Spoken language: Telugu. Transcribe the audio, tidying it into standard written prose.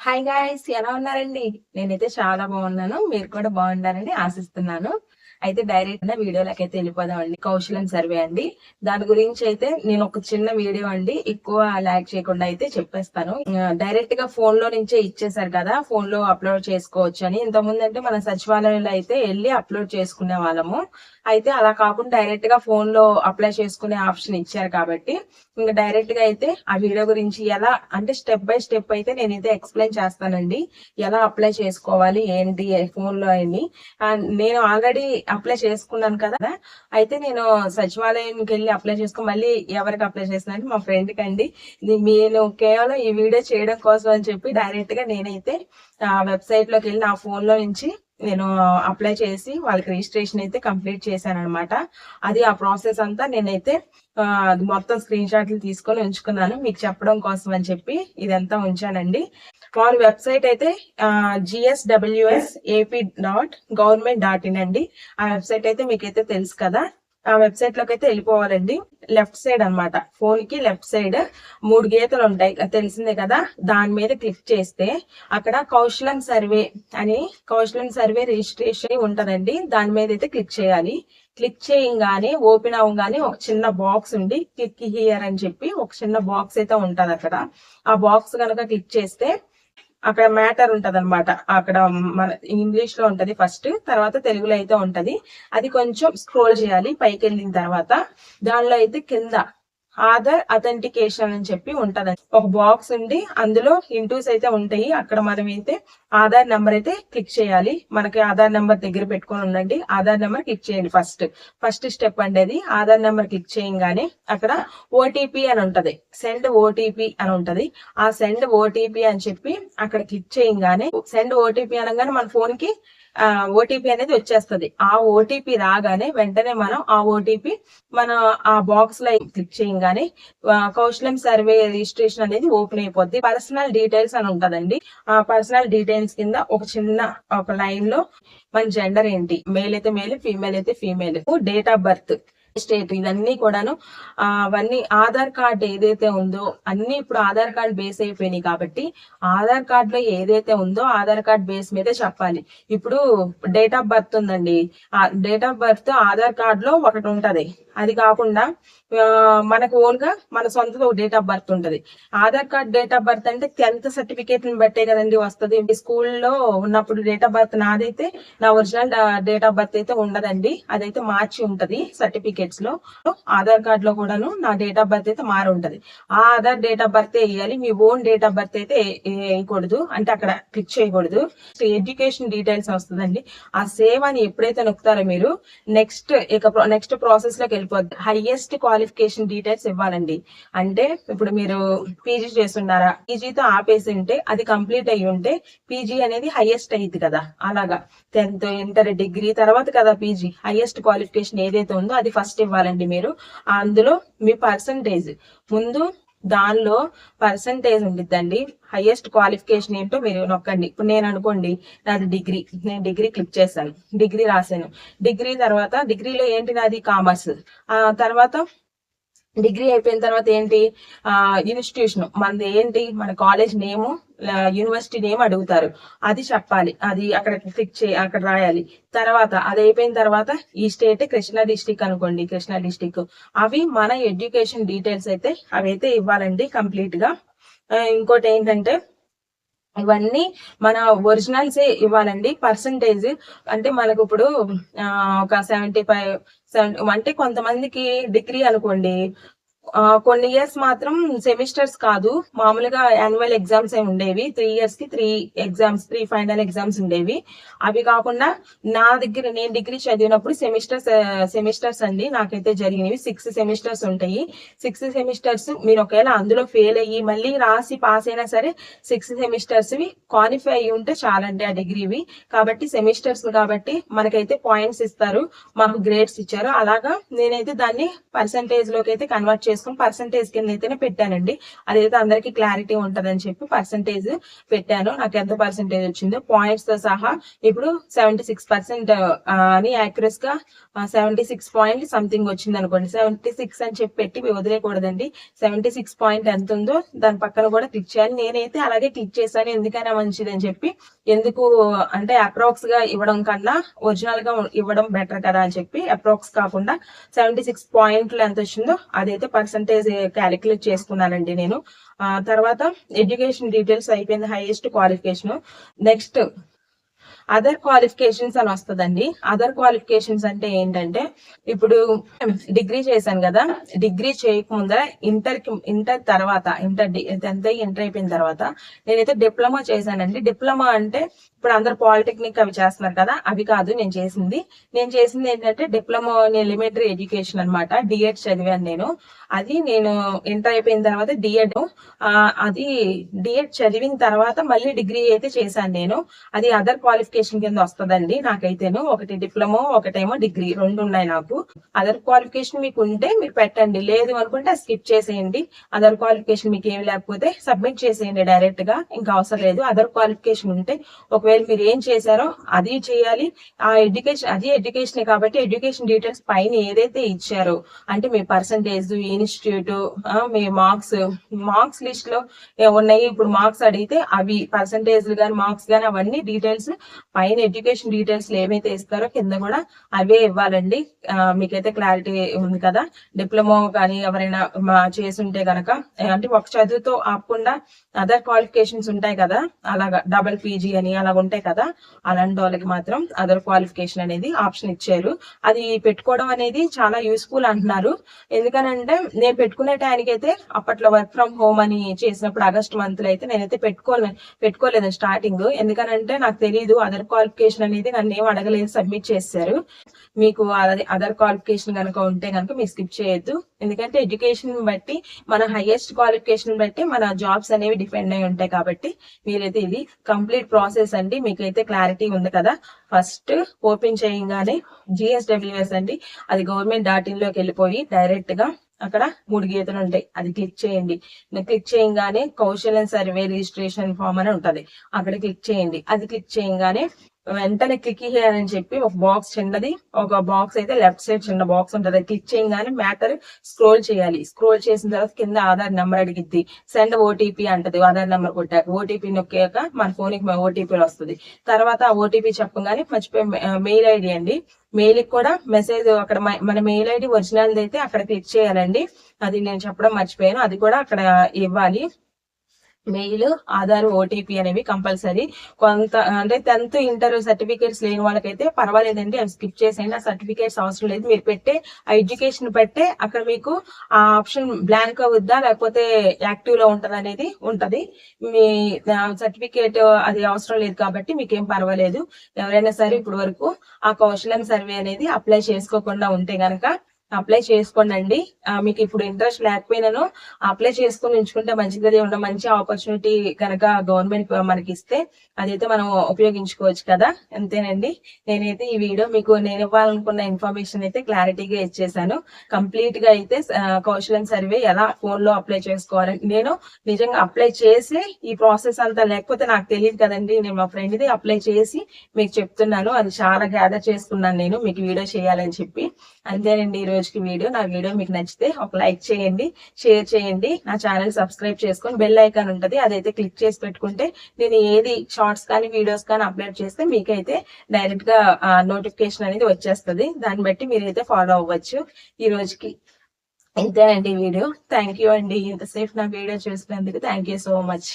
హాయ్ గాయ్స్, ఎలా ఉన్నారండి? నేనైతే చాలా బాగున్నాను. మీరు కూడా బాగుండాలని ఆశిస్తున్నాను. అయితే డైరెక్ట్ గా వీడియోలోకి అయితే వెళ్ళిపోదామండి. కౌశలం సర్వే అండి. దాని గురించి అయితే నేను ఒక చిన్న వీడియో అండి, ఎక్కువ లాగ్ చేయకుండా అయితే చెప్పేస్తాను. డైరెక్ట్ గా ఫోన్ లో నుంచే ఇచ్చేసారు కదా, ఫోన్ లో అప్లోడ్ చేసుకోవచ్చు అని. ఇంతకుముందు అంటే మన సచివాలయంలో అయితే వెళ్ళి అప్లోడ్ చేసుకునే వాళ్ళము. అయితే అలా కాకుండా డైరెక్ట్ గా ఫోన్ లో అప్లై చేసుకునే ఆప్షన్ ఇచ్చారు కాబట్టి ఇంకా డైరెక్ట్ గా అయితే ఆ వీడియో గురించి ఎలా అంటే స్టెప్ బై స్టెప్ అయితే నేనైతే ఎక్స్ప్లెయిన్ చేస్తానండి. ఎలా అప్లై చేసుకోవాలి ఏంటి ఫోన్ లో అని. నేను ఆల్రెడీ అప్లై చేసుకున్నాను కదా. అయితే నేను సచివాలయంకి వెళ్ళి అప్లై చేసుకుని మళ్ళీ ఎవరికి అప్లై చేస్తానంటే మా ఫ్రెండ్ కి అండి. నేను కేవలం ఈ వీడియో చేయడం కోసం అని చెప్పి డైరెక్ట్ గా నేనైతే ఆ వెబ్సైట్ లోకి వెళ్ళి నా ఫోన్ లో నుంచి నేను అప్లై చేసి వాళ్ళకి రిజిస్ట్రేషన్ అయితే కంప్లీట్ చేశాను అనమాట. అది ఆ ప్రాసెస్ అంతా నేనైతే మొత్తం స్క్రీన్ షాట్లు తీసుకొని ఉంచుకున్నాను మీకు చెప్పడం కోసం అని చెప్పి ఇదంతా ఉంచానండి. వాళ్ళ వెబ్సైట్ అయితే GSWSAP.government.in అండి. ఆ వెబ్సైట్ అయితే మీకైతే తెలుసు కదా. ఆ వెబ్సైట్ లోకి అయితే వెళ్ళిపోవాలండి. లెఫ్ట్ సైడ్ అనమాట, ఫోన్ కి లెఫ్ట్ సైడ్ 3 గీతలు ఉంటాయి, తెలిసిందే కదా. దాని మీద క్లిక్ చేస్తే అక్కడ కౌశలం సర్వే అని, కౌశలం సర్వే రిజిస్ట్రేషన్ ఉంటదండి. దాని మీద అయితే క్లిక్ చేయాలి. క్లిక్ చేయగానే ఓపెన్ అవ్వగానే ఒక చిన్న బాక్స్ ఉండి క్లిక్ హియర్ అని చెప్పి ఒక చిన్న బాక్స్ అయితే ఉంటది అక్కడ. ఆ బాక్స్ కనుక క్లిక్ చేస్తే అక్కడ మ్యాటర్ ఉంటది అనమాట. అక్కడ మన ఇంగ్లీష్ లో ఉంటది ఫస్ట్, తర్వాత తెలుగులో అయితే ఉంటది. అది కొంచెం స్క్రోల్ చేయాలి పైకి వెళ్ళిన తర్వాత. దానిలో అయితే కింద ఆధార్ అథెంటికేషన్ అని చెప్పి ఉంటది. ఒక బాక్స్ ఉండి అందులో ఇంటూస్ అయితే ఉంటాయి. అక్కడ మనం అయితే ఆధార్ నెంబర్ అయితే క్లిక్ చేయాలి. మనకి ఆధార్ నెంబర్ దగ్గర పెట్టుకొని ఉండండి. ఆధార్ నెంబర్ క్లిక్ చేయండి. ఫస్ట్ స్టెప్ అండి అది. ఆధార్ నెంబర్ క్లిక్ చేయగానే అక్కడ ఓటీపీ అని ఉంటది, సెండ్ ఓటీపీ అని ఉంటది. ఆ సెండ్ ఓటీపీ అని చెప్పి అక్కడ క్లిక్ చేయగానే సెండ్ ఓటీపీ అనగానే మన ఫోన్ కి ఓటీపీ అనేది వచ్చేస్తుంది. ఆ ఓటీపీ రాగానే వెంటనే మనం ఆ ఓటీపీ మన ఆ బాక్స్ లో క్లిక్ చేయగానే కౌశలం సర్వే రిజిస్ట్రేషన్ అనేది ఓపెన్ అయిపోద్ది. పర్సనల్ డీటెయిల్స్ అని ఉంటదండి. ఆ పర్సనల్ డీటెయిల్స్ కింద ఒక లైన్ లో మన జెండర్ ఏంటి, మేల్ అయితే మేల్, ఫీమేల్ అయితే female, date of birth, state, ఇవన్నీ కూడాను అవన్నీ ఆధార్ కార్డ్ ఏదైతే ఉందో అన్ని ఇప్పుడు ఆధార్ కార్డ్ బేస్ అయిపోయినాయి కాబట్టి ఆధార్ కార్డ్ లో ఏదైతే ఉందో ఆధార్ కార్డ్ బేస్ మీదే చెప్పాలి. ఇప్పుడు డేట్ ఆఫ్ బర్త్ ఉందండి, ఆ date of birth Aadhaar card లో ఒకటి ఉంటది. అది కాకుండా మనకు ఓన్ గా మన సొంత డేట్ ఆఫ్ బర్త్ ఉంటది. Aadhaar card date of birth అంటే 10th సర్టిఫికేట్ ని బట్టే కదండి వస్తుంది. స్కూల్లో ఉన్నప్పుడు డేట్ ఆఫ్ బర్త్ నాదైతే నా ఒరిజినల్ డేట్ ఆఫ్ బర్త్ అయితే ఉండదండి, అదైతే మార్చి ఉంటది సర్టిఫికేట్స్ లో. ఆధార్ కార్డ్ లో కూడాను నా డేట్ ఆఫ్ బర్త్ అయితే మారి ఉంటది. ఆ ఆధార్ డేట్ ఆఫ్ బర్త్ వేయాలి, మీ ఓన్ డేట్ ఆఫ్ బర్త్ అయితే వేయకూడదు, అంటే అక్కడ క్లిక్ చేయకూడదు. ఎడ్యుకేషన్ డీటెయిల్స్ వస్తుందండి. ఆ సేవ్ అని ఎప్పుడైతే నొక్కుతారో మీరు నెక్స్ట్ ప్రాసెస్ లోకి వెళ్ళిపోద్ది. హైయెస్ట్ క్వాలిఫికేషన్ డీటెయిల్స్ ఇవ్వాలండి. అంటే ఇప్పుడు మీరు పీజీ చేస్తున్నారా, పీజీతో ఆపేసి ఉంటే అది కంప్లీట్ అయ్యి ఉంటే పీజీ అనేది హైయెస్ట్ అయ్యింది కదా. అలాగా 10th ఇంటర్ డిగ్రీ తర్వాత కదా పీజీ. హైయెస్ట్ క్వాలిఫికేషన్ ఏదైతే ఉందో అది ఫస్ట్ ఇవ్వాలండి మీరు. అందులో మీ పర్సంటేజ్ ముందు, దానిలో పర్సంటేజ్ ఉండిద్దండి. హైయెస్ట్ క్వాలిఫికేషన్ ఏంటో మీరు నొక్కండి. ఇప్పుడు నేను అనుకోండి నాది డిగ్రీ, నేను డిగ్రీ క్లిక్ చేశాను, డిగ్రీ రాశాను. డిగ్రీ తర్వాత డిగ్రీలో ఏంటి నాది కామర్స్. తర్వాత డిగ్రీ అయిపోయిన తర్వాత ఏంటి ఇన్స్టిట్యూషన్ మనది ఏంటి, మన కాలేజ్ నేము, యూనివర్సిటీ నేమ్ అడుగుతారు, అది చెప్పాలి. అది అక్కడ అక్కడ రాయాలి. తర్వాత అది అయిపోయిన తర్వాత ఈ స్టేట్ కృష్ణా డిస్టిక్ అనుకోండి, కృష్ణా డిస్టిక్. అవి మన ఎడ్యుకేషన్ డీటెయిల్స్ అయితే అవైతే ఇవ్వాలండి కంప్లీట్ గా. ఇంకోటి ఏంటంటే ఇవన్నీ మన ఒరిజినల్సే ఇవ్వాలండి. పర్సంటేజ్ అంటే మనకు ఇప్పుడు ఒక 75 అంటే కొంతమందికి డిగ్రీ అనుకోండి, కొన్ని ఇయర్స్ మాత్రం సెమిస్టర్స్ కాదు, మామూలుగా యాన్యువల్ ఎగ్జామ్స్ ఉండేవి. 3 years కి 3 ఫైనల్ ఎగ్జామ్స్ ఉండేవి. అవి కాకుండా నా దగ్గర నేను డిగ్రీ చదివినప్పుడు సెమిస్టర్స్ అండి నాకైతే జరిగినవి. 6 సెమిస్టర్స్ ఉంటాయి. 6 సెమిస్టర్స్ మీరు ఒకవేళ అందులో ఫెయిల్ అయ్యి మళ్ళీ రాసి పాస్ అయినా సరే 6 సెమిస్టర్స్ క్వాలిఫై అయ్యి ఉంటే చాలండి ఆ డిగ్రీవి. కాబట్టి సెమిస్టర్స్ కాబట్టి మనకైతే పాయింట్స్ ఇస్తారు, మాకు గ్రేడ్స్ ఇచ్చారు. అలాగా నేనైతే దాన్ని పర్సంటేజ్ లోకి అయితే కన్వర్ట్ చేసుకుని పర్సంటేజ్ కింద అయితేనే పెట్టానండి. అదైతే అందరికి క్లారిటీ ఉంటదని చెప్పి పర్సంటేజ్ పెట్టాను. నాకు ఎంత పర్సంటేజ్ వచ్చిందో పాయింట్స్ తో సహా ఇప్పుడు 76% అని యాక్యురస్ గా 76 పాయింట్ సంథింగ్ వచ్చింది అనుకోండి. 76 అని చెప్పి పెట్టి వదిలేయకూడదండి. 76 పాయింట్ ఎంత ఉందో దాని పక్కన కూడా క్లిక్ చేయాలి. నేనైతే అలాగే క్లిక్ చేశాను, ఎందుకైనా మంచిది అని చెప్పి. ఎందుకు అంటే అప్రాక్స్ గా ఇవ్వడం కన్నా ఒరిజినల్ గా ఇవ్వడం బెటర్ కదా అని చెప్పి అప్రాక్స్ కాకుండా 76 పాయింట్లు ఎంత వచ్చిందో అదైతే పర్సంటేజ్ క్యాలిక్యులేట్ చేసుకున్నానండి నేను. తర్వాత ఎడ్యుకేషన్ డీటెయిల్స్ అయిపోయింది, highest qualification. Next other qualifications అని వస్తుందండి. అదర్ క్వాలిఫికేషన్స్ అంటే ఏంటంటే ఇప్పుడు డిగ్రీ చేశాను కదా, డిగ్రీ చేయకముందర ఇంటర్ తర్వాత ఇంటర్ అయిపోయిన తర్వాత నేనైతే డిప్లొమా చేశానండి. డిప్లొమా అంటే ఇప్పుడు అందరు పాలిటెక్నిక్ అవి చేస్తున్నారు కదా, అవి కాదు నేను చేసింది ఏంటంటే డిప్లొమా ఎలిమెంటరీ ఎడ్యుకేషన్ అనమాట. డిఎడ్ చదివాను నేను. అది నేను ఇంటర్ అయిపోయిన తర్వాత అది డిఎడ్ చదివిన తర్వాత మళ్ళీ డిగ్రీ అయితే చేశాను నేను. అది అదర్ క్వాలిఫికేషన్ కింద వస్తుందండి నాకైతేను. ఒకటి డిప్లొమా, ఒకటేమో డిగ్రీ, రెండు ఉన్నాయి నాకు. అదర్ క్వాలిఫికేషన్ మీకు ఉంటే మీరు పెట్టండి, లేదు అనుకుంటే స్కిప్ చేసేయండి. అదర్ క్వాలిఫికేషన్ మీకు ఏమి లేకపోతే సబ్మిట్ చేసేయండి డైరెక్ట్ గా, ఇంకా అవసరం లేదు. అదర్ క్వాలిఫికేషన్ ఉంటే ఒకవేళ మీరు ఏం చేశారో అది చేయాలి. ఆ ఎడ్యుకేషన్ కాబట్టి ఎడ్యుకేషన్ డీటెయిల్స్ పైన ఏదైతే ఇచ్చారో అంటే మీ పర్సంటేజ్, ఇన్స్టిట్యూట్, మీ మార్క్స్ లిస్ట్ లో ఉన్నాయి. ఇప్పుడు మార్క్స్ అడిగితే అవి పర్సంటేజ్ గానీ మార్క్స్ గానీ అవన్నీ డీటెయిల్స్ పైన ఎడ్యుకేషన్ డీటెయిల్స్ ఏమైతే ఇస్తారో కింద కూడా అవే ఇవ్వాలండి. మీకైతే క్లారిటీ ఉంది కదా. డిప్లొమా కానీ ఎవరైనా చేసుంటే గనక, అంటే ఒక చదువుతో ఆపకుండా అదర్ క్వాలిఫికేషన్స్ ఉంటాయి కదా, అలాగా డబల్ పీజీ అని అలాగ ఉంటాయి కదా, అలాంటి వాళ్ళకి మాత్రం అదర్ క్వాలిఫికేషన్ అనేది ఆప్షన్ ఇచ్చారు. అది పెట్టుకోవడం అనేది చాలా యూస్ఫుల్ అంటున్నారు. ఎందుకనంటే నేను పెట్టుకునే టైంకైతే అప్పట్లో వర్క్ ఫ్రమ్ హోమ్ అని చేసినప్పుడు ఆగస్ట్ మంత్ లో అయితే నేనైతే పెట్టుకోలేదు స్టార్టింగ్. ఎందుకనంటే నాకు తెలియదు అదర్ క్వాలిఫికేషన్ అనేది, నన్ను ఏం అడగలేదు, సబ్మిట్ చేశారు. మీకు అదర్ క్వాలిఫికేషన్ కనుక ఉంటే కనుక మీరు స్కిప్ చేయొద్దు. ఎందుకంటే ఎడ్యుకేషన్ బట్టి, మన హైయెస్ట్ క్వాలిఫికేషన్ బట్టి మన జాబ్స్ అనేవి డిపెండ్ అయి ఉంటాయి. కాబట్టి మీరైతే ఇది కంప్లీట్ ప్రాసెస్ అండి, మీకైతే క్లారిటీ ఉంది కదా. ఫస్ట్ ఓపెన్ చేయగానే GSWS అండి, అది government.in లోకి వెళ్ళిపోయి డైరెక్ట్ గా అక్కడ 3 గీతలు ఉంటాయి, అది క్లిక్ చేయండి. క్లిక్ చేయగానే కౌశల్యం సర్వే రిజిస్ట్రేషన్ ఫామ్ అని ఉంటది, అక్కడ క్లిక్ చేయండి. అది క్లిక్ చేయగానే వెంటనే క్లిక్ చేయాలని చెప్పి ఒక బాక్స్, చిన్నది ఒక బాక్స్ అయితే లెఫ్ట్ సైడ్ చిన్న బాక్స్ ఉంటుంది, క్లిక్ చేయగానే మ్యాటర్ స్క్రోల్ చేయాలి. స్క్రోల్ చేసిన తర్వాత కింద ఆధార్ నెంబర్ అడిగిద్ది, సెండ్ ఓటీపీ అంటది. ఆధార్ నెంబర్ కొట్టాక ఓటీపీ నొక్కాక మన ఫోన్ కి ఓటీపీ వస్తుంది. తర్వాత ఆ ఓటీపీ చెప్పగానే మర్చిపోయి మెయిల్ ఐడి అండి, మెయిల్ కి కూడా మెసేజ్ అక్కడ మన మెయిల్ ఐడి ఒరిజినల్ అయితే అక్కడ క్లిక్ చేయాలండి. అది నేను చెప్పడం మర్చిపోయాను, అది కూడా అక్కడ ఇవ్వాలి. మెయిల్, ఆధార్, ఓటీపీ అనేవి కంపల్సరీ. కొంత అంటే 10th ఇంటర్ సర్టిఫికేట్స్ లేని వాళ్ళకైతే పర్వాలేదండి, అవి స్కిప్ చేసేయండి. ఆ సర్టిఫికేట్స్ అవసరం లేదు. మీరు పెట్టే ఆ ఎడ్యుకేషన్ బట్టే అక్కడ మీకు ఆ ఆప్షన్ బ్లాంక్ అవుద్దా లేకపోతే యాక్టివ్ లో ఉంటది అనేది ఉంటది. మీ సర్టిఫికేట్ అది అవసరం లేదు కాబట్టి మీకేం పర్వాలేదు. ఎవరైనా సరే ఇప్పుడు వరకు ఆ కౌశలం సర్వే అనేది అప్లై చేసుకోకుండా ఉంటే గనక అప్లై చేసుకోండి. మీకు ఇప్పుడు ఇంట్రెస్ట్ లేకపోయినాను అప్లై చేసుకుని ఉంచుకుంటే మంచిది. ఉన్న మంచి ఆపర్చునిటీ కనుక గవర్నమెంట్ మనకి ఇస్తే అదైతే మనం ఉపయోగించుకోవచ్చు కదా. అంతేనండి, నేనైతే ఈ వీడియో మీకు నేను ఇవ్వాలనుకున్న ఇన్ఫర్మేషన్ అయితే క్లారిటీగా ఇచ్చేసాను. కంప్లీట్ గా అయితే కౌశలం సర్వే ఎలా ఫోన్ లో అప్లై చేసుకోవాలని నేను నిజంగా అప్లై చేసి ఈ ప్రాసెస్ అంతా, లేకపోతే నాకు తెలియదు కదండి. నేను మా ఫ్రెండ్ ది అప్లై చేసి మీకు చెప్తున్నాను. అది చాలా గ్యాదర్ చేసుకున్నాను నేను మీకు వీడియో చేయాలని చెప్పి. అంతేనండి ఈ రోజుకి వీడియో. నా వీడియో మీకు నచ్చితే ఒక లైక్ చేయండి, షేర్ చేయండి, నా ఛానల్ సబ్స్క్రైబ్ చేసుకొని బెల్ ఐకాన్ ఉంటుంది అదైతే క్లిక్ చేసి పెట్టుకుంటే నేను ఏది షార్ట్స్ కానీ వీడియోస్ కానీ అప్లోడ్ చేస్తే మీకైతే డైరెక్ట్ గా నోటిఫికేషన్ అనేది వచ్చేస్తుంది. దాన్ని బట్టి మీరైతే ఫాలో అవ్వచ్చు. ఈ రోజుకి ఇంతేనండి వీడియో. థ్యాంక్ యూ అండి, ఇంతసేపు నా వీడియో చూసినందుకు థ్యాంక్ యూ సో మచ్.